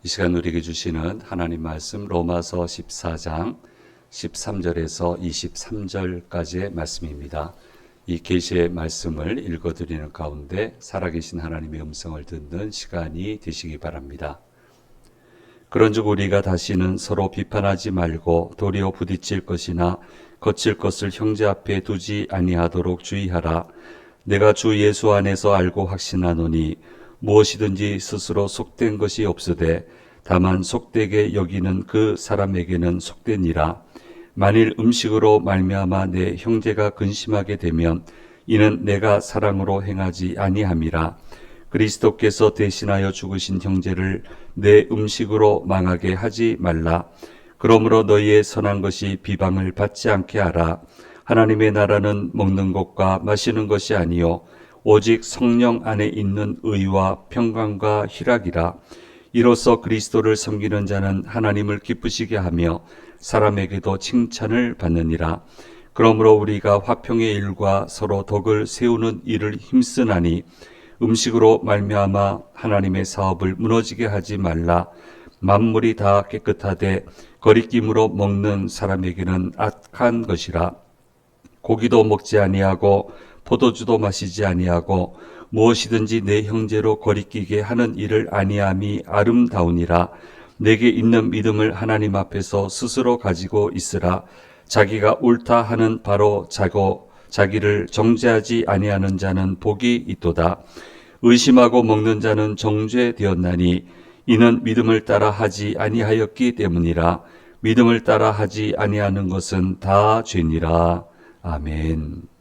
이 시간 우리에게 주시는 하나님 말씀 로마서 14장 13절에서 23절까지의 말씀입니다. 이 계시의 말씀을 읽어드리는 가운데 살아계신 하나님의 음성을 듣는 시간이 되시기 바랍니다. 그런즉 우리가 다시는 서로 비판하지 말고 도리어 부딪힐 것이나 거칠 것을 형제 앞에 두지 아니하도록 주의하라. 내가 주 예수 안에서 알고 확신하노니 무엇이든지 스스로 속된 것이 없으되 다만 속되게 여기는 그 사람에게는 속되니라. 만일 음식으로 말미암아 내 형제가 근심하게 되면 이는 내가 사랑으로 행하지 아니함이라. 그리스도께서 대신하여 죽으신 형제를 내 음식으로 망하게 하지 말라. 그러므로 너희의 선한 것이 비방을 받지 않게 하라. 하나님의 나라는 먹는 것과 마시는 것이 아니요 오직 성령 안에 있는 의와 평강과 희락이라. 이로써 그리스도를 섬기는 자는 하나님을 기쁘시게 하며 사람에게도 칭찬을 받느니라. 그러므로 우리가 화평의 일과 서로 덕을 세우는 일을 힘쓰나니 음식으로 말미암아 하나님의 사업을 무너지게 하지 말라. 만물이 다 깨끗하되 거리낌으로 먹는 사람에게는 악한 것이라. 고기도 먹지 아니하고 포도주도 마시지 아니하고 무엇이든지 내 형제로 거리끼게 하는 일을 아니함이 아름다우니라. 내게 있는 믿음을 하나님 앞에서 스스로 가지고 있으라. 자기가 옳다 하는 바로 자기를 정죄하지 아니하는 자는 복이 있도다. 의심하고 먹는 자는 정죄되었나니 이는 믿음을 따라 하지 아니하였기 때문이라. 믿음을 따라 하지 아니하는 것은 다 죄니라. 아멘.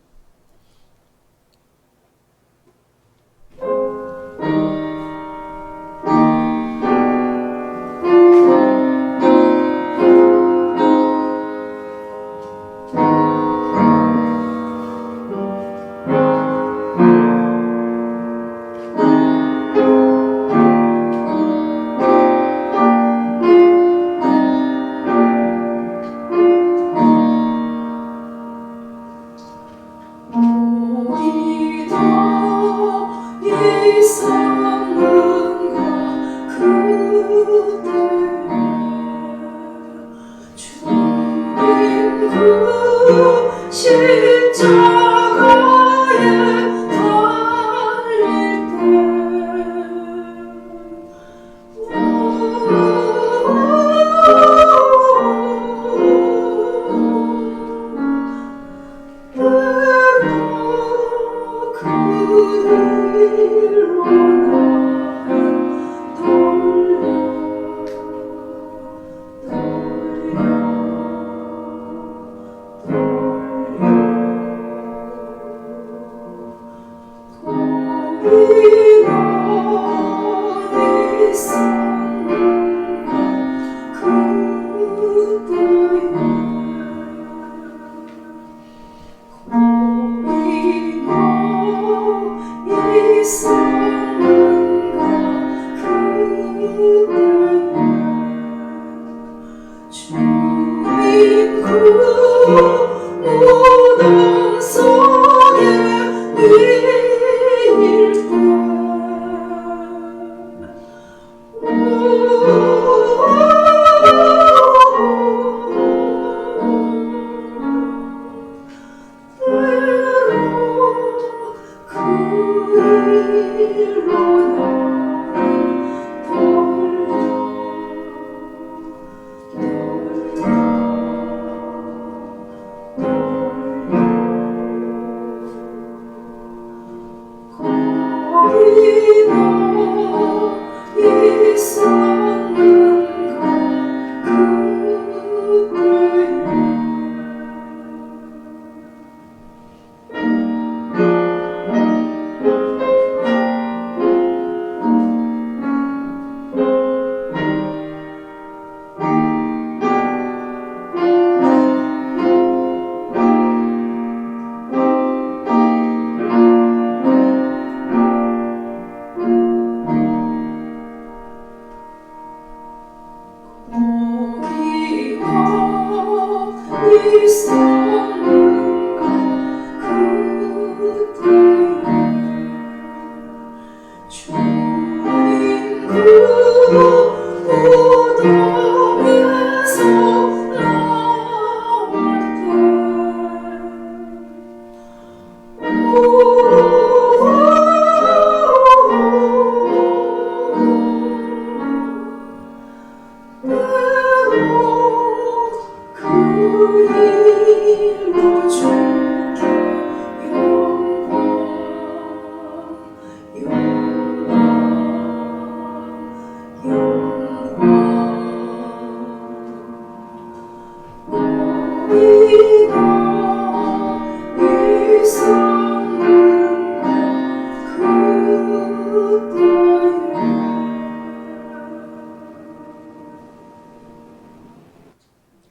무덤에서 나올 때 그 일로 주께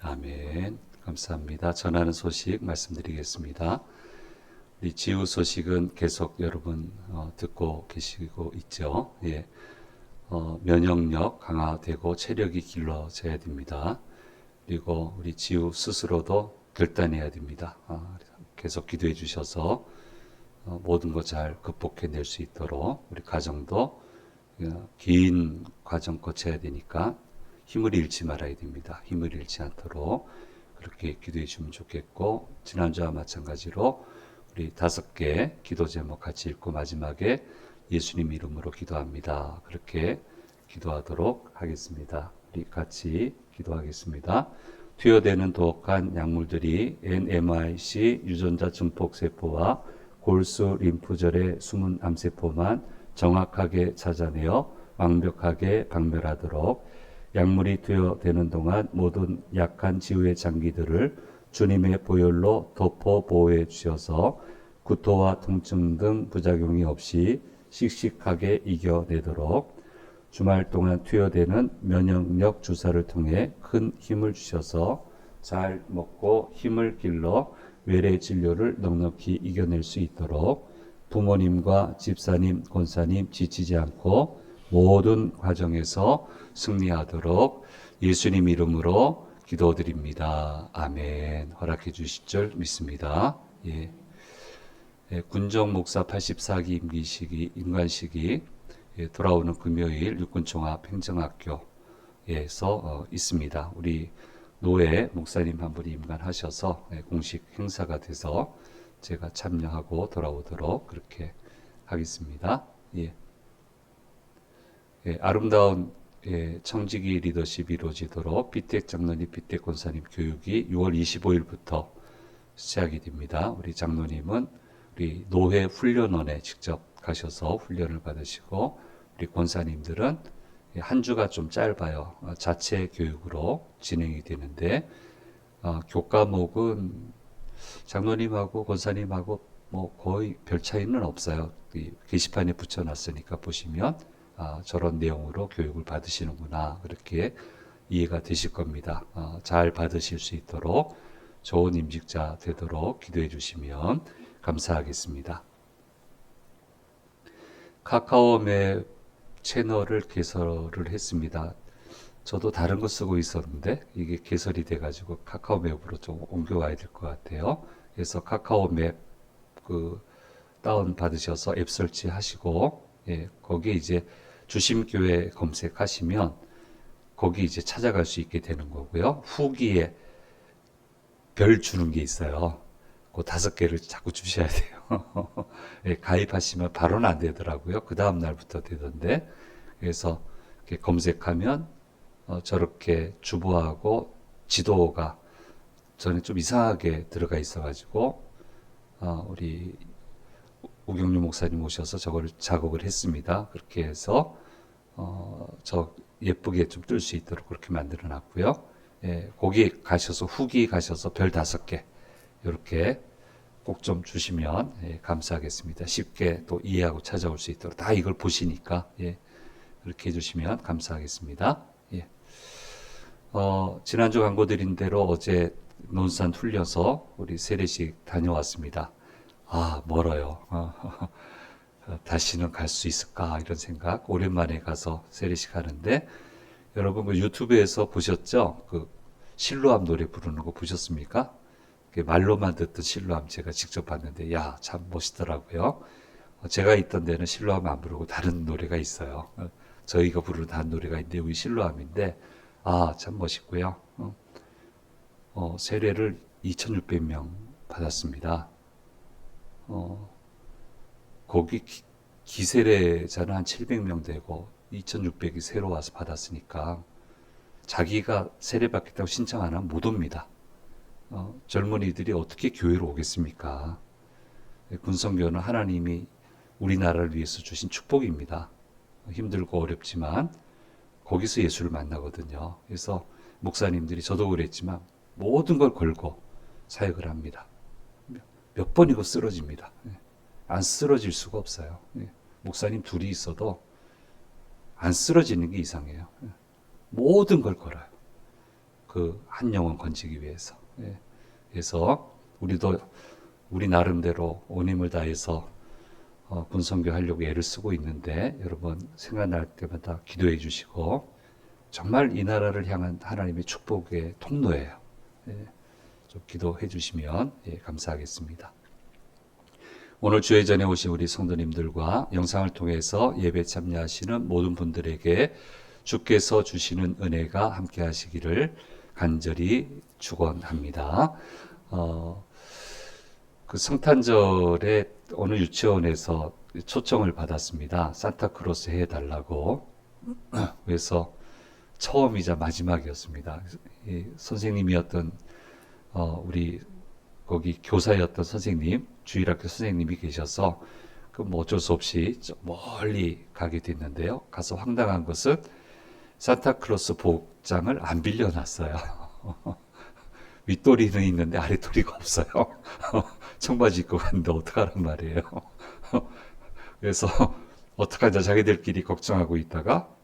아멘. 감사합니다. 전하는 소식 말씀드리겠습니다. 우리 지우 소식은 계속 여러분 듣고 계시고 있죠. 예. 면역력 강화되고 체력이 길러져야 됩니다. 그리고 우리 지우 스스로도 결단해야 됩니다. 계속 기도해 주셔서 모든 것 잘 극복해낼 수 있도록 우리 가정도 긴 과정 거쳐야 되니까 힘을 잃지 말아야 됩니다. 힘을 잃지 않도록 그렇게 기도해 주면 좋겠고, 지난주와 마찬가지로 우리 5개 기도 제목 같이 읽고 마지막에 예수님 이름으로 기도합니다. 그렇게 기도하도록 하겠습니다. 우리 같이 기도하겠습니다. 투여되는 독한 약물들이 NMIC 유전자 증폭세포와 골수 림프절의 숨은 암세포만 정확하게 찾아내어 완벽하게 박멸하도록 약물이 투여되는 동안 모든 약한 지우의 장기들을 주님의 보혈로 덮어 보호해 주셔서 구토와 통증 등 부작용이 없이 씩씩하게 이겨내도록 주말 동안 투여되는 면역력 주사를 통해 큰 힘을 주셔서 잘 먹고 힘을 길러 외래 진료를 넉넉히 이겨낼 수 있도록 부모님과 집사님, 권사님 지치지 않고 모든 과정에서 승리하도록 예수님 이름으로 기도드립니다. 아멘. 허락해 주실 줄 믿습니다. 예. 군정 목사 84기 임기식이 임관식이 돌아오는 금요일 육군총합 행정학교에서 있습니다. 우리 노예 목사님 한 분이 임관하셔서 공식 행사가 돼서 제가 참여하고 돌아오도록 그렇게 하겠습니다. 예. 아름다운 청지기 리더십이 이루어지도록 비택 장로님, 비택 권사님 교육이 6월 25일부터 시작이 됩니다. 우리 장로님은 우리 노회 훈련원에 직접 가셔서 훈련을 받으시고, 우리 권사님들은 한 주가 좀 짧아요. 자체 교육으로 진행이 되는데, 교과목은 장로님하고 권사님하고 뭐 거의 별 차이는 없어요. 게시판에 붙여놨으니까 보시면 저런 내용으로 교육을 받으시는구나, 그렇게 이해가 되실 겁니다. 잘 받으실 수 있도록 좋은 임직자 되도록 기도해 주시면 감사하겠습니다. 카카오맵 채널을 개설을 했습니다. 저도 다른 거 쓰고 있었는데 이게 개설이 돼가지고 카카오맵으로 좀 옮겨와야 될 것 같아요. 그래서 카카오맵 다운 받으셔서 앱 설치하시고, 거기에 이제 주심교회 검색하시면 거기 이제 찾아갈 수 있게 되는 거고요. 후기에 별 주는 게 있어요. 그 5개를 자꾸 주셔야 돼요. 가입하시면 바로는 안 되더라고요. 그 다음 날부터 되던데. 그래서 이렇게 검색하면 저렇게 주보하고 지도가 저는 좀 이상하게 들어가 있어가지고 우리 우경유 목사님 오셔서 저걸 작업을 했습니다. 그렇게 해서 저 예쁘게 좀 뜰 수 있도록 그렇게 만들어 놨고요. 거기 가셔서 후기 가셔서 별 5개 이렇게 꼭 좀 주시면 감사하겠습니다. 쉽게 또 이해하고 찾아올 수 있도록 다 이걸 보시니까 그렇게 해주시면 감사하겠습니다. 지난주 광고 드린 대로 어제 논산 훌려서 우리 세례식 다녀왔습니다. 멀어요. 다시는 갈 수 있을까 이런 생각. 오랜만에 가서 세례식 하는데, 여러분 그 유튜브에서 보셨죠? 그 실로암 노래 부르는 거 보셨습니까? 말로만 듣던 실로암 제가 직접 봤는데 참 멋있더라고요. 제가 있던 데는 실로암 안 부르고 다른 노래가 있어요. 저희가 부르는 한 노래가 있는데 우리 실로암인데 참 멋있고요. 세례를 2,600명 받았습니다. 거기 기세례자는 한 700명 되고 2,600이 새로 와서 받았으니까 자기가 세례받겠다고 신청 안 하면 못 옵니다. 젊은이들이 어떻게 교회로 오겠습니까? 군성교는 하나님이 우리나라를 위해서 주신 축복입니다. 힘들고 어렵지만 거기서 예수를 만나거든요. 그래서 목사님들이 저도 그랬지만 모든 걸 걸고 사역을 합니다. 몇 번이고 쓰러집니다. 안 쓰러질 수가 없어요. 목사님 둘이 있어도 안 쓰러지는 게 이상해요. 모든 걸 걸어요. 그 한 영혼 건지기 위해서. 그래서 우리도 우리 나름대로 온 힘을 다해서 군선교 하려고 애를 쓰고 있는데 여러분 생각날 때마다 기도해 주시고 정말 이 나라를 향한 하나님의 축복의 통로예요. 좀 기도해 주시면 감사하겠습니다. 오늘 주회전에 오신 우리 성도님들과 영상을 통해서 예배 참여하시는 모든 분들에게 주께서 주시는 은혜가 함께 하시기를 간절히 축원합니다. 그 성탄절에 어느 유치원에서 초청을 받았습니다. 산타크로스 해달라고. 그래서 처음이자 마지막이었습니다. 선생님이었던 우리 거기 교사였던 선생님, 주일학교 선생님이 계셔서 그 뭐 어쩔 수 없이 멀리 가게 됐는데요. 가서 황당한 것은 산타크로스 복장을 안 빌려놨어요. 윗도리는 있는데 아랫도리가 없어요. 청바지 입고 갔는데 어떡하란 말이에요. 그래서 어떡하자 자기들끼리 걱정하고 있다가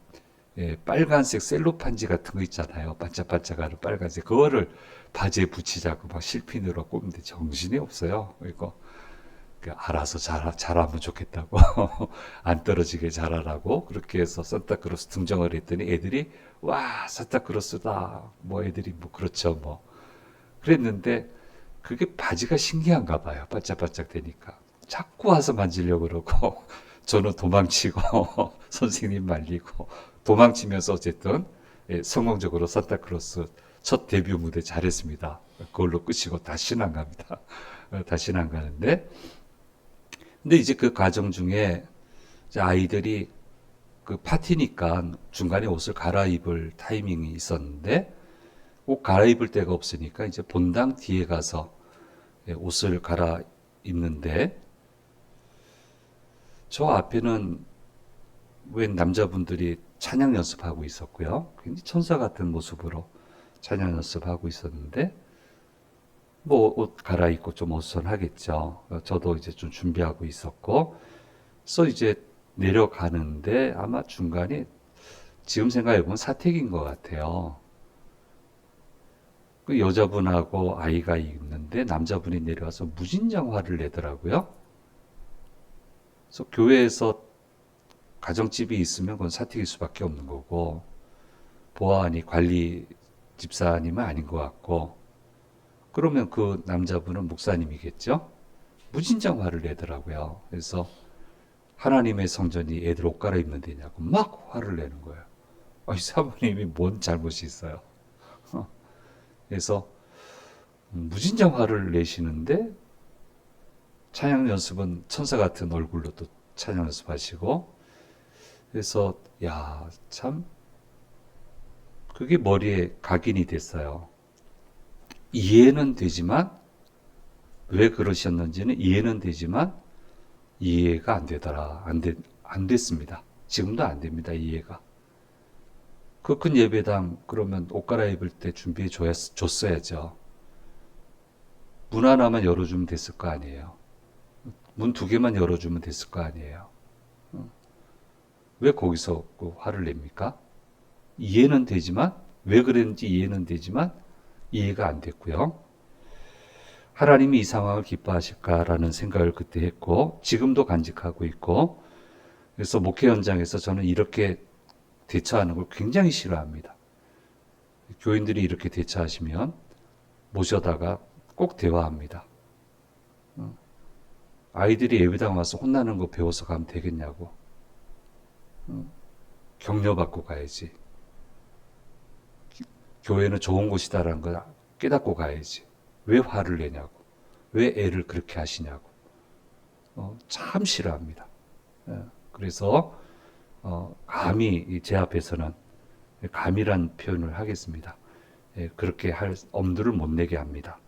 빨간색 셀로판지 같은 거 있잖아요. 반짝반짝하는 빨간색. 그거를 바지에 붙이자고 막 실핀으로 꼽는데 정신이 없어요. 그러니까 알아서 잘하면 좋겠다고. 안 떨어지게 잘하라고. 그렇게 해서 산타크로스 등정을 했더니 애들이 와, 산타크로스다. 뭐 애들이 뭐 그렇죠. 뭐. 그랬는데 그게 바지가 신기한가 봐요. 반짝반짝 되니까. 자꾸 와서 만지려고 그러고 저는 도망치고 선생님 말리고 도망치면서 어쨌든 성공적으로 산타크로스 첫 데뷔 무대 잘했습니다. 그걸로 끝이고 다시는 안 갑니다. 다시는 안 가는데 근데 이제 그 과정 중에 이제 아이들이 그 파티니까 중간에 옷을 갈아입을 타이밍이 있었는데 옷 갈아입을 데가 없으니까 이제 본당 뒤에 가서 옷을 갈아입는데 저 앞에는 웬 남자분들이 찬양 연습하고 있었고요. 굉장히 천사 같은 모습으로 찬양 연습하고 있었는데 뭐 옷 갈아입고 좀 어수선하겠죠. 저도 이제 좀 준비하고 있었고 그래서 이제 내려가는데 아마 중간에 지금 생각해보면 사택인 것 같아요. 그 여자분하고 아이가 있는데 남자분이 내려와서 무진장 화를 내더라고요. 그래서 교회에서 가정집이 있으면 그건 사택일 수밖에 없는 거고 보아하니 관리 집사님은 아닌 것 같고 그러면 그 남자분은 목사님이겠죠? 무진장 화를 내더라고요. 그래서 하나님의 성전이 애들 옷 갈아입는 데냐고 막 화를 내는 거예요. 이 사모님이 뭔 잘못이 있어요. 그래서 무진장 화를 내시는데 찬양 연습은 천사 같은 얼굴로 또 찬양 연습하시고 그래서 야, 참 그게 머리에 각인이 됐어요. 이해는 되지만 왜 그러셨는지는 이해는 되지만 이해가 안 되더라. 안 됐습니다. 지금도 안 됩니다. 이해가. 그 큰 예배당 그러면 옷 갈아입을 때 준비해 줬어야죠. 문 하나만 열어주면 됐을 거 아니에요. 문 두 개만 열어주면 됐을 거 아니에요. 왜 거기서 그 화를 냅니까? 이해는 되지만 왜 그랬는지 이해는 되지만 이해가 안 됐고요. 하나님이 이 상황을 기뻐하실까라는 생각을 그때 했고 지금도 간직하고 있고 그래서 목회 현장에서 저는 이렇게 대처하는 걸 굉장히 싫어합니다. 교인들이 이렇게 대처하시면 모셔다가 꼭 대화합니다. 아이들이 예배당 와서 혼나는 거 배워서 가면 되겠냐고. 격려받고 가야지. 교회는 좋은 곳이다라는 걸 깨닫고 가야지. 왜 화를 내냐고. 왜 애를 그렇게 하시냐고. 참 싫어합니다. 그래서 감히 제 앞에서는 감이란 표현을 하겠습니다. 그렇게 할 엄두를 못 내게 합니다.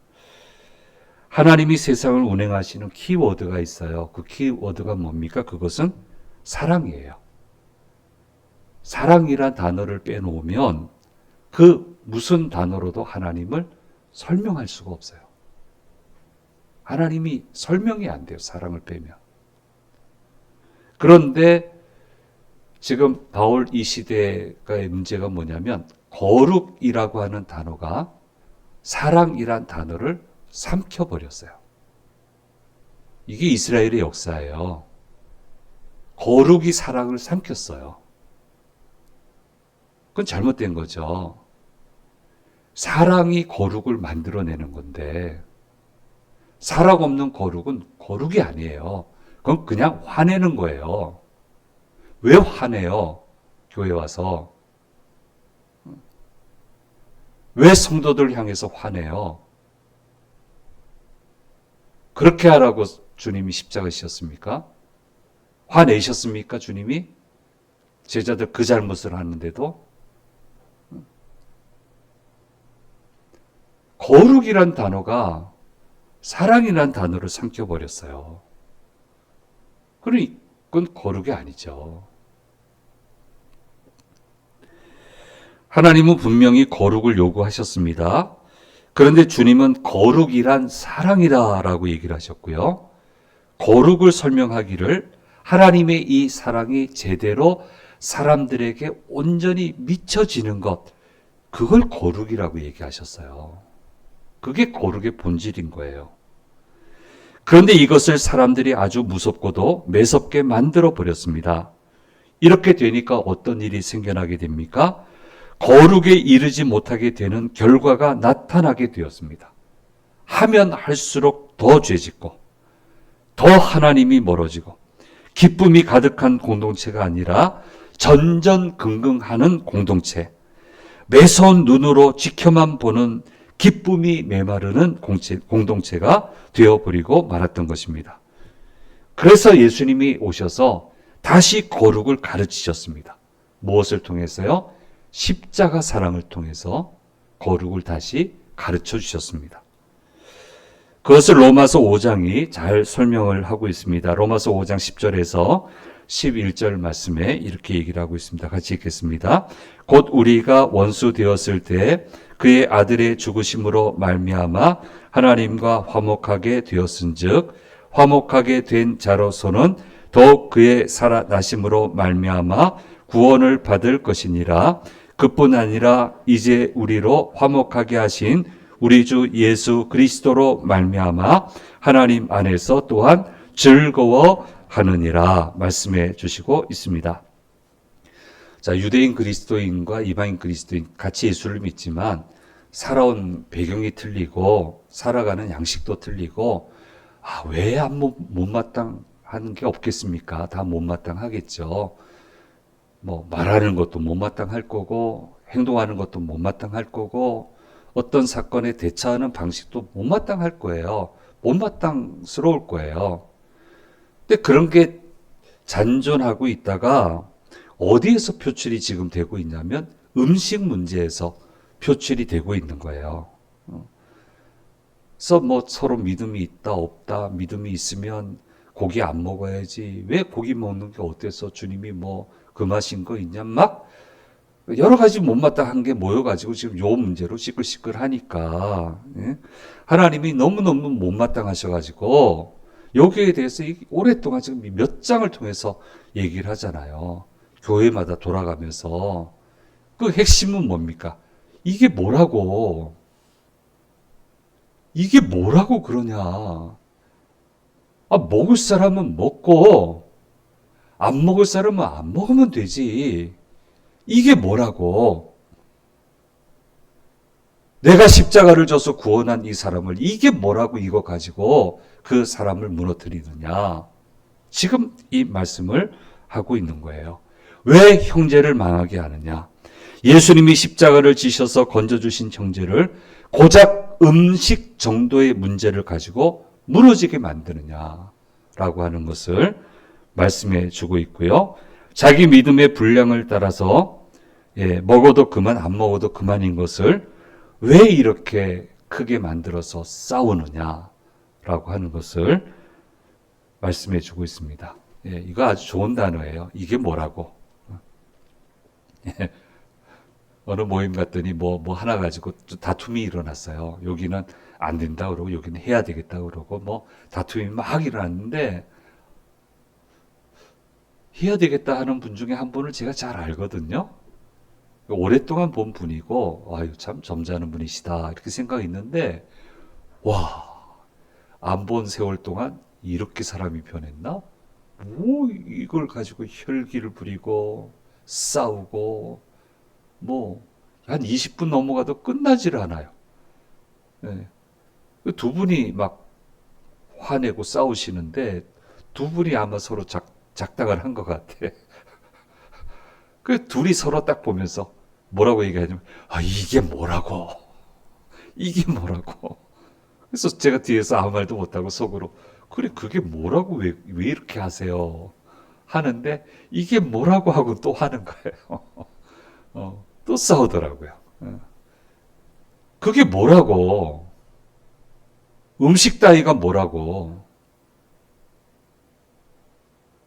하나님이 세상을 운행하시는 키워드가 있어요. 그 키워드가 뭡니까? 그것은 사랑이에요. 사랑이란 단어를 빼놓으면 그 무슨 단어로도 하나님을 설명할 수가 없어요. 하나님이 설명이 안 돼요. 사랑을 빼면. 그런데 지금 바울 이 시대의 문제가 뭐냐면 거룩이라고 하는 단어가 사랑이란 단어를 삼켜버렸어요. 이게 이스라엘의 역사예요. 거룩이 사랑을 삼켰어요. 그건 잘못된 거죠. 사랑이 거룩을 만들어내는 건데 사랑 없는 거룩은 거룩이 아니에요. 그건 그냥 화내는 거예요. 왜 화내요? 교회 와서. 왜 성도들 향해서 화내요? 그렇게 하라고 주님이 십자가 지셨습니까? 화내셨습니까? 주님이? 제자들 그 잘못을 하는데도? 거룩이란 단어가 사랑이란 단어를 삼켜버렸어요. 그러니 그건 거룩이 아니죠. 하나님은 분명히 거룩을 요구하셨습니다. 그런데 주님은 거룩이란 사랑이다라고 얘기를 하셨고요. 거룩을 설명하기를 하나님의 이 사랑이 제대로 사람들에게 온전히 미쳐지는 것, 그걸 거룩이라고 얘기하셨어요. 그게 거룩의 본질인 거예요. 그런데 이것을 사람들이 아주 무섭고도 매섭게 만들어 버렸습니다. 이렇게 되니까 어떤 일이 생겨나게 됩니까? 거룩에 이르지 못하게 되는 결과가 나타나게 되었습니다. 하면 할수록 더 죄짓고 더 하나님이 멀어지고 기쁨이 가득한 공동체가 아니라 전전긍긍하는 공동체, 매서운 눈으로 지켜만 보는 기쁨이 메마르는 공동체가 되어버리고 말았던 것입니다. 그래서 예수님이 오셔서 다시 거룩을 가르치셨습니다. 무엇을 통해서요? 십자가 사랑을 통해서 거룩을 다시 가르쳐 주셨습니다. 그것을 로마서 5장이 잘 설명을 하고 있습니다. 로마서 5장 10절에서 11절 말씀에 이렇게 얘기를 하고 있습니다. 같이 읽겠습니다. 곧 우리가 원수 되었을 때 그의 아들의 죽으심으로 말미암아 하나님과 화목하게 되었은즉 화목하게 된 자로서는 더욱 그의 살아나심으로 말미암아 구원을 받을 것이니라. 그뿐 아니라 이제 우리로 화목하게 하신 우리 주 예수 그리스도로 말미암아 하나님 안에서 또한 즐거워하느니라 말씀해 주시고 있습니다. 자, 유대인 그리스도인과 이방인 그리스도인 같이 예수를 믿지만 살아온 배경이 틀리고 살아가는 양식도 틀리고 왜 못마땅한 게 없겠습니까? 다 못마땅하겠죠. 말하는 것도 못마땅할 거고 행동하는 것도 못마땅할 거고 어떤 사건에 대처하는 방식도 못마땅할 거예요. 못마땅스러울 거예요. 근데 그런 게 잔존하고 있다가 어디에서 표출이 지금 되고 있냐면 음식 문제에서 표출이 되고 있는 거예요. 그래서 서로 믿음이 있다 없다, 믿음이 있으면 고기 안 먹어야지. 왜 고기 먹는 게 어때서 주님이 금하신 거 있냐? 막 여러 가지 못마땅한 게 모여가지고 지금 요 문제로 시끌시끌하니까 하나님이 너무너무 못마땅하셔가지고 여기에 대해서 오랫동안 지금 몇 장을 통해서 얘기를 하잖아요. 교회마다 돌아가면서 그 핵심은 뭡니까? 이게 뭐라고 그러냐? 먹을 사람은 먹고 안 먹을 사람은 안 먹으면 되지. 이게 뭐라고? 내가 십자가를 져서 구원한 이 사람을 이게 뭐라고 이거 가지고 그 사람을 무너뜨리느냐? 지금 이 말씀을 하고 있는 거예요. 왜 형제를 망하게 하느냐? 예수님이 십자가를 지셔서 건져주신 형제를 고작 음식 정도의 문제를 가지고 무너지게 만드느냐라고 하는 것을 말씀해 주고 있고요. 자기 믿음의 분량을 따라서 먹어도 그만 안 먹어도 그만인 것을 왜 이렇게 크게 만들어서 싸우느냐라고 하는 것을 말씀해 주고 있습니다. 이거 아주 좋은 단어예요. 이게 뭐라고? 어느 모임 갔더니 뭐 하나 가지고 다툼이 일어났어요. 여기는 안 된다 그러고 여기는 해야 되겠다 그러고 뭐 다툼이 막 일어났는데 해야 되겠다 하는 분 중에 한 분을 제가 잘 알거든요. 오랫동안 본 분이고 아유 참 점잖은 분이시다 이렇게 생각했는데 와, 안 본 세월 동안 이렇게 사람이 변했나? 뭐 이걸 가지고 혈기를 부리고 싸우고 뭐 한 20분 넘어가도 끝나질 않아요. 두 분이 막 화내고 싸우시는데 두 분이 아마 서로 작당을 한 것 같아. 그 둘이 서로 딱 보면서 뭐라고 얘기하냐면 이게 뭐라고 이게 뭐라고. 그래서 제가 뒤에서 아무 말도 못하고 속으로 그래 그게 뭐라고 왜 이렇게 하세요 하는데 이게 뭐라고 하고 또 하는 거예요. 또 싸우더라고요. 그게 뭐라고 음식 따위가 뭐라고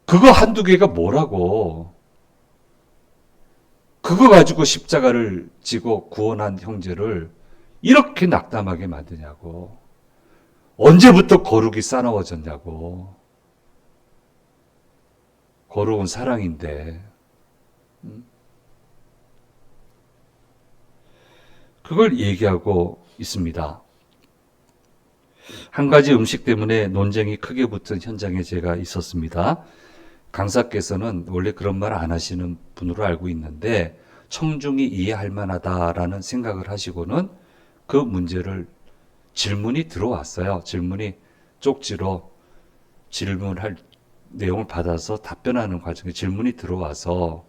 그거 한두 개가 뭐라고 그거 가지고 십자가를 지고 구원한 형제를 이렇게 낙담하게 만드냐고. 언제부터 거룩이 싸나워졌냐고. 거룩은 사랑인데. 그걸 얘기하고 있습니다. 한 가지 음식 때문에 논쟁이 크게 붙은 현장에 제가 있었습니다. 강사께서는 원래 그런 말 안 하시는 분으로 알고 있는데 청중이 이해할 만하다라는 생각을 하시고는 그 문제를 질문이 들어왔어요. 질문이 쪽지로 질문할 내용을 받아서 답변하는 과정에 질문이 들어와서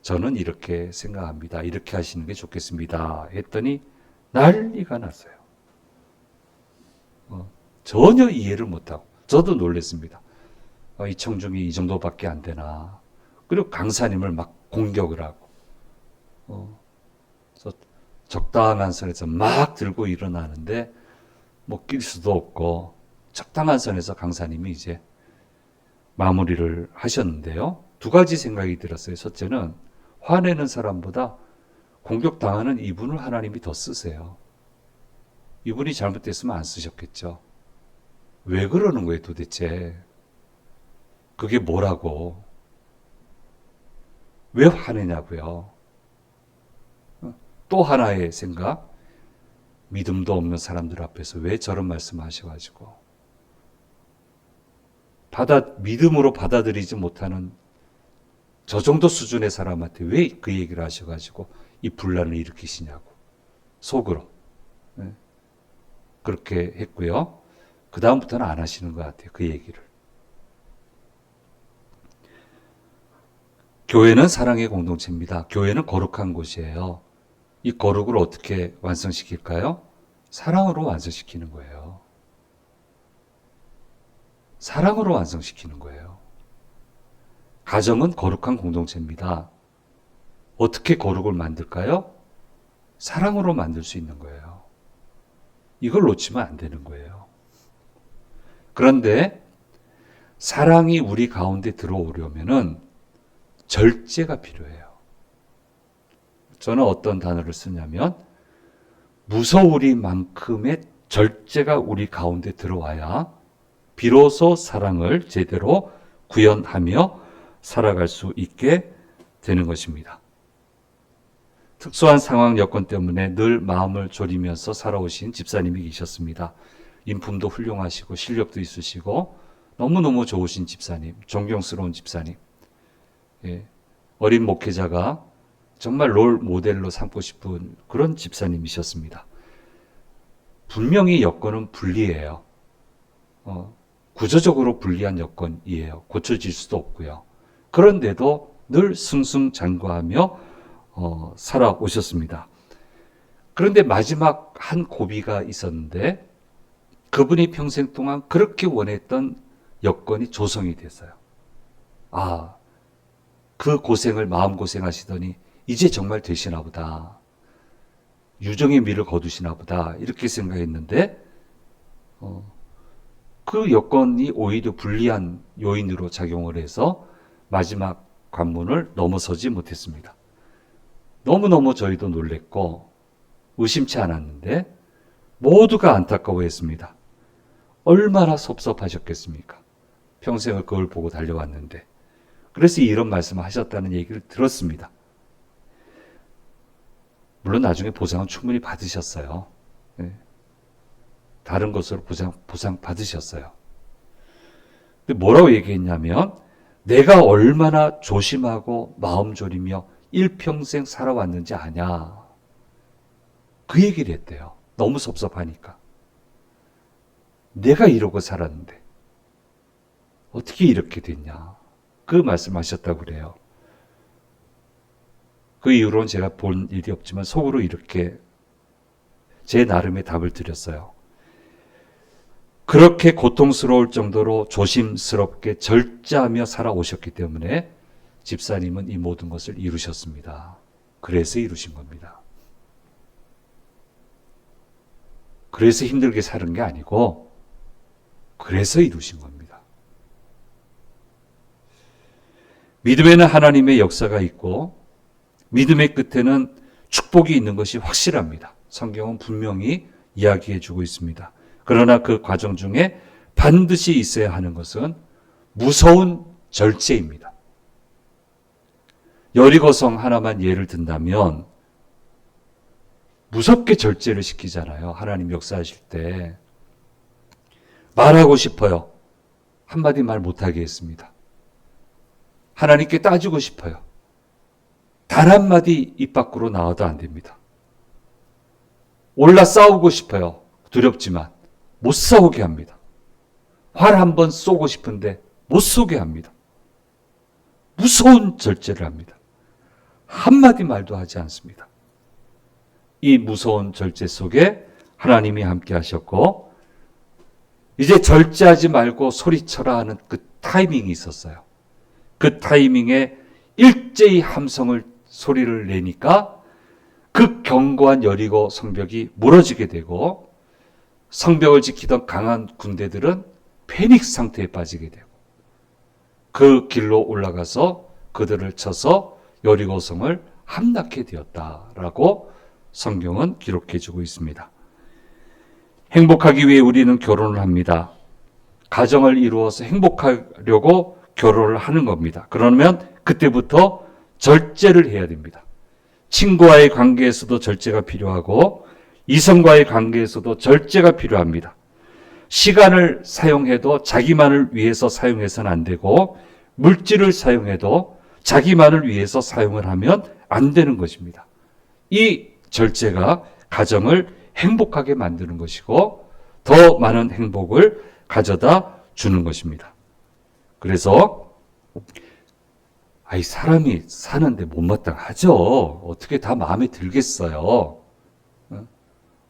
저는 이렇게 생각합니다. 이렇게 하시는 게 좋겠습니다. 했더니 난리가 났어요. 전혀 이해를 못하고 저도 놀랐습니다. 이 청중이 이 정도밖에 안 되나. 그리고 강사님을 막 공격을 하고 적당한 선에서 막 들고 일어나는데 뭐 낄 수도 없고 적당한 선에서 강사님이 이제 마무리를 하셨는데요. 두 가지 생각이 들었어요. 첫째는 화내는 사람보다 공격당하는 이분을 하나님이 더 쓰세요. 이분이 잘못됐으면 안 쓰셨겠죠. 왜 그러는 거예요 도대체. 그게 뭐라고. 왜 화내냐고요. 또 하나의 생각. 믿음도 없는 사람들 앞에서 왜 저런 말씀 하셔가지고 믿음으로 받아들이지 못하는 저 정도 수준의 사람한테 왜 그 얘기를 하셔가지고 이 분란을 일으키시냐고 속으로 그렇게 했고요. 그 다음부터는 안 하시는 것 같아요. 그 얘기를. 교회는 사랑의 공동체입니다. 교회는 거룩한 곳이에요. 이 거룩을 어떻게 완성시킬까요? 사랑으로 완성시키는 거예요. 사랑으로 완성시키는 거예요. 가정은 거룩한 공동체입니다. 어떻게 거룩을 만들까요? 사랑으로 만들 수 있는 거예요. 이걸 놓치면 안 되는 거예요. 그런데 사랑이 우리 가운데 들어오려면은 절제가 필요해요. 저는 어떤 단어를 쓰냐면 무서우리만큼의 절제가 우리 가운데 들어와야 비로소 사랑을 제대로 구현하며 살아갈 수 있게 되는 것입니다. 특수한 상황 여건 때문에 늘 마음을 졸이면서 살아오신 집사님이 계셨습니다. 인품도 훌륭하시고 실력도 있으시고 너무너무 좋으신 집사님, 존경스러운 집사님. 어린 목회자가 정말 롤 모델로 삼고 싶은 그런 집사님이셨습니다. 분명히 여건은 불리해요. 구조적으로 불리한 여건이에요. 고쳐질 수도 없고요. 그런데도 늘 승승장구하며 살아오셨습니다. 그런데 마지막 한 고비가 있었는데 그분이 평생 동안 그렇게 원했던 여건이 조성이 됐어요. 아, 그 고생을 마음고생 하시더니 이제 정말 되시나 보다. 유정의 미를 거두시나 보다. 이렇게 생각했는데 그 여건이 오히려 불리한 요인으로 작용을 해서 마지막 관문을 넘어서지 못했습니다. 너무너무 저희도 놀랬고 의심치 않았는데 모두가 안타까워했습니다. 얼마나 섭섭하셨겠습니까? 평생을 그걸 보고 달려왔는데. 그래서 이런 말씀을 하셨다는 얘기를 들었습니다. 물론 나중에 보상은 충분히 받으셨어요. 네. 다른 것으로 보상 받으셨어요. 근데 뭐라고 얘기했냐면 내가 얼마나 조심하고 마음 졸이며 일평생 살아왔는지 아냐. 그 얘기를 했대요. 너무 섭섭하니까. 내가 이러고 살았는데 어떻게 이렇게 됐냐. 그 말씀하셨다고 그래요. 그 이후로는 제가 본 일이 없지만 속으로 이렇게 제 나름의 답을 드렸어요. 그렇게 고통스러울 정도로 조심스럽게 절제하며 살아오셨기 때문에 집사님은 이 모든 것을 이루셨습니다. 그래서 이루신 겁니다. 그래서 힘들게 사는 게 아니고 그래서 이루신 겁니다. 믿음에는 하나님의 역사가 있고 믿음의 끝에는 축복이 있는 것이 확실합니다. 성경은 분명히 이야기해 주고 있습니다. 그러나 그 과정 중에 반드시 있어야 하는 것은 무서운 절제입니다. 여리고성 하나만 예를 든다면 무섭게 절제를 시키잖아요. 하나님 역사하실 때. 말하고 싶어요. 한마디 말 못하게 했습니다. 하나님께 따지고 싶어요. 단 한마디 입 밖으로 나와도 안 됩니다. 올라 싸우고 싶어요. 두렵지만 못 싸우게 합니다. 활 한번 쏘고 싶은데 못 쏘게 합니다. 무서운 절제를 합니다. 한마디 말도 하지 않습니다. 이 무서운 절제 속에 하나님이 함께 하셨고 이제 절제하지 말고 소리쳐라 하는 그 타이밍이 있었어요. 그 타이밍에 일제히 소리를 내니까 그 견고한 여리고 성벽이 무너지게 되고 성벽을 지키던 강한 군대들은 패닉 상태에 빠지게 되고 그 길로 올라가서 그들을 쳐서 여리고성을 함락해 되었다라고 성경은 기록해 주고 있습니다. 행복하기 위해 우리는 결혼을 합니다. 가정을 이루어서 행복하려고 결혼을 하는 겁니다. 그러면 그때부터 절제를 해야 됩니다. 친구와의 관계에서도 절제가 필요하고 이성과의 관계에서도 절제가 필요합니다. 시간을 사용해도 자기만을 위해서 사용해서는 안 되고 물질을 사용해도 자기만을 위해서 사용을 하면 안 되는 것입니다. 이 절제가 가정을 행복하게 만드는 것이고 더 많은 행복을 가져다 주는 것입니다. 그래서 사람이 사는데 못마땅하죠. 어떻게 다 마음에 들겠어요?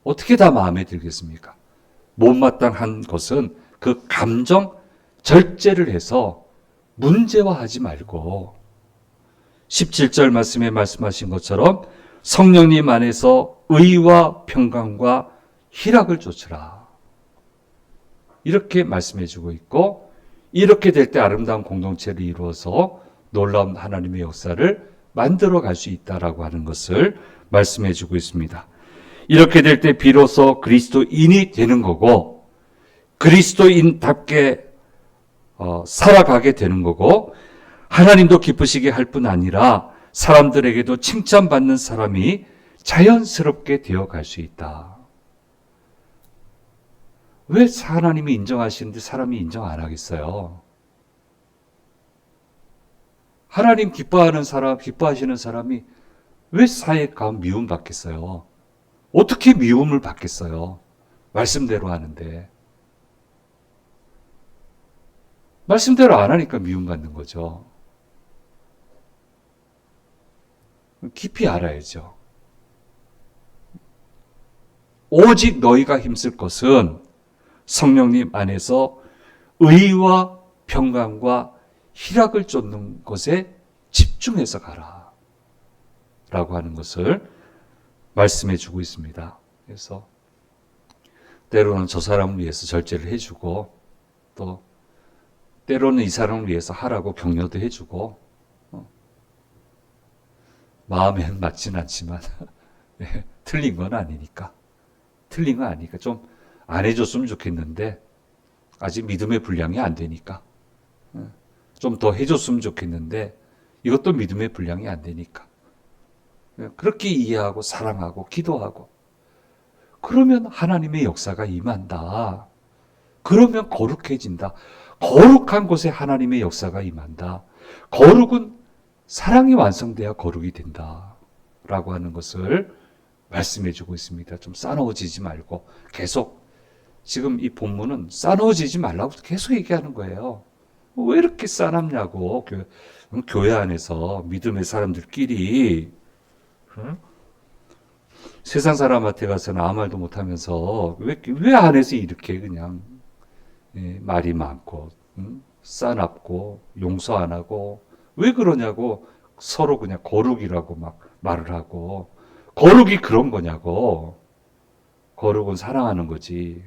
어떻게 다 마음에 들겠습니까? 못마땅한 것은 그 감정 절제를 해서 문제화하지 말고 17절 말씀에 말씀하신 것처럼 성령님 안에서 의와 평강과 희락을 쫓으라. 이렇게 말씀해 주고 있고 이렇게 될 때 아름다운 공동체를 이루어서 놀라운 하나님의 역사를 만들어 갈 수 있다라고 하는 것을 말씀해 주고 있습니다. 이렇게 될 때 비로소 그리스도인이 되는 거고 그리스도인답게 살아가게 되는 거고 하나님도 기쁘시게 할 뿐 아니라 사람들에게도 칭찬받는 사람이 자연스럽게 되어갈 수 있다. 왜 하나님이 인정하시는데 사람이 인정 안 하겠어요? 하나님 기뻐하시는 사람이 왜 사회 가운데 미움 받겠어요? 어떻게 미움을 받겠어요? 말씀대로 하는데. 말씀대로 안 하니까 미움 받는 거죠. 깊이 알아야죠. 오직 너희가 힘쓸 것은 성령님 안에서 의와 평강과 희락을 쫓는 것에 집중해서 가라 라고 하는 것을 말씀해 주고 있습니다. 그래서 때로는 저 사람을 위해서 절제를 해주고 또 때로는 이 사람을 위해서 하라고 격려도 해주고 마음에는 맞진 않지만 네, 틀린 건 아니니까 좀 안 해줬으면 좋겠는데 아직 믿음의 분량이 안 되니까 좀 더 해줬으면 좋겠는데 이것도 믿음의 분량이 안 되니까 그렇게 이해하고 사랑하고 기도하고 그러면 하나님의 역사가 임한다. 그러면 거룩해진다. 거룩한 곳에 하나님의 역사가 임한다. 거룩은 사랑이 완성돼야 거룩이 된다. 라고 하는 것을 말씀해 주고 있습니다. 좀 싸놓아지지 말고 계속 지금 이 본문은 싸놓아지지 말라고 계속 얘기하는 거예요. 왜 이렇게 싸납냐고. 교회 안에서 믿음의 사람들끼리 세상 사람한테 가서는 아무 말도 못하면서 왜 안에서 이렇게 그냥 말이 많고 싸납고 용서 안 하고 왜 그러냐고 서로 그냥 거룩이라고 막 말을 하고 거룩이 그런 거냐고. 거룩은 사랑하는 거지.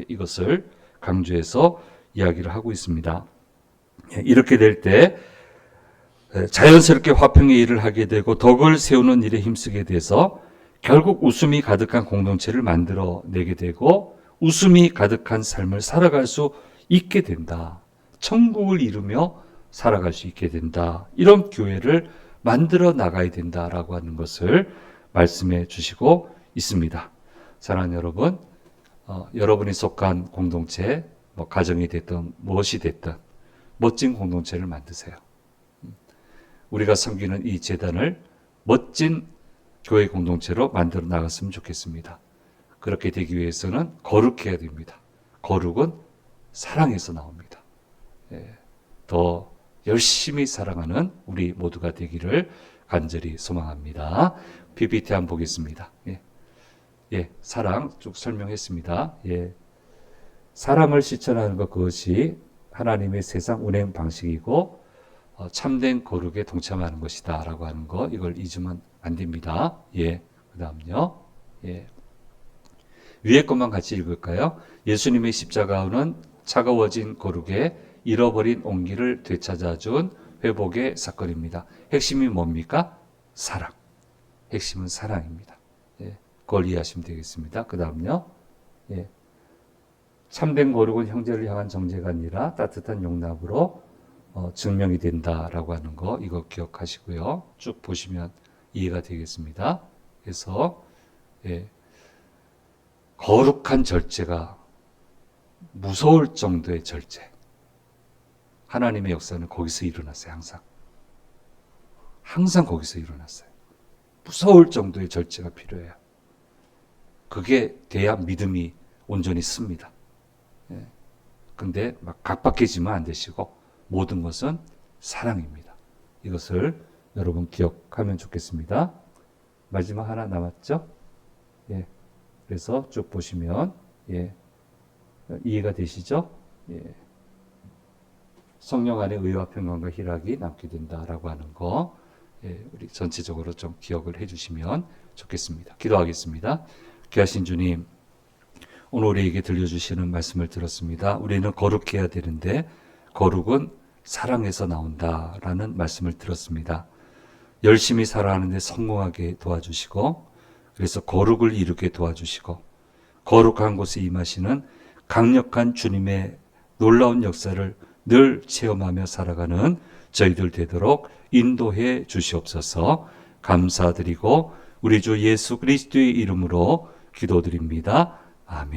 이것을 강조해서 이야기를 하고 있습니다. 이렇게 될 때 자연스럽게 화평의 일을 하게 되고 덕을 세우는 일에 힘쓰게 돼서 결국 웃음이 가득한 공동체를 만들어내게 되고 웃음이 가득한 삶을 살아갈 수 있게 된다. 천국을 이루며 살아갈 수 있게 된다. 이런 교회를 만들어 나가야 된다라고 하는 것을 말씀해 주시고 있습니다. 사랑하는 여러분, 여러분이 속한 공동체, 가정이 됐든 무엇이 됐든 멋진 공동체를 만드세요. 우리가 섬기는 이 재단을 멋진 교회 공동체로 만들어 나갔으면 좋겠습니다. 그렇게 되기 위해서는 거룩해야 됩니다. 거룩은 사랑에서 나옵니다. 더 열심히 사랑하는 우리 모두가 되기를 간절히 소망합니다. PPT 한번 보겠습니다. 사랑 쭉 설명했습니다. 사랑을 실천하는 것, 그것이 하나님의 세상 운행 방식이고 참된 거룩에 동참하는 것이다 라고 하는 거, 이걸 잊으면 안 됩니다. 그 다음요. 위에 것만 같이 읽을까요? 예수님의 십자가는 차가워진 거룩에 잃어버린 온기를 되찾아준 회복의 사건입니다. 핵심이 뭡니까? 사랑. 핵심은 사랑입니다. 그걸 이해하시면 되겠습니다. 그 다음요. 참된 거룩은 형제를 향한 정죄가 아니라 따뜻한 용납으로 증명이 된다라고 하는 거, 이거 기억하시고요. 쭉 보시면 이해가 되겠습니다. 그래서 거룩한 절제가 무서울 정도의 절제. 하나님의 역사는 거기서 일어났어요. 항상 거기서 일어났어요. 무서울 정도의 절제가 필요해요. 그게 돼야 믿음이 온전히 씁니다. 근데 막 각박해지면 안 되시고 모든 것은 사랑입니다. 이것을 여러분 기억하면 좋겠습니다. 마지막 하나 남았죠? 그래서 쭉 보시면 이해가 되시죠? 성령 안에 의와 평강과 희락이 남게 된다라고 하는 거, 우리 전체적으로 좀 기억을 해주시면 좋겠습니다. 기도하겠습니다. 귀하신 주님, 오늘 우리에게 들려주시는 말씀을 들었습니다. 우리는 거룩해야 되는데 거룩은 사랑에서 나온다라는 말씀을 들었습니다. 열심히 살아가는데 성공하게 도와주시고, 그래서 거룩을 이루게 도와주시고, 거룩한 곳에 임하시는 강력한 주님의 놀라운 역사를 늘 체험하며 살아가는 저희들 되도록 인도해 주시옵소서. 감사드리고 우리 주 예수 그리스도의 이름으로 기도드립니다. 아멘.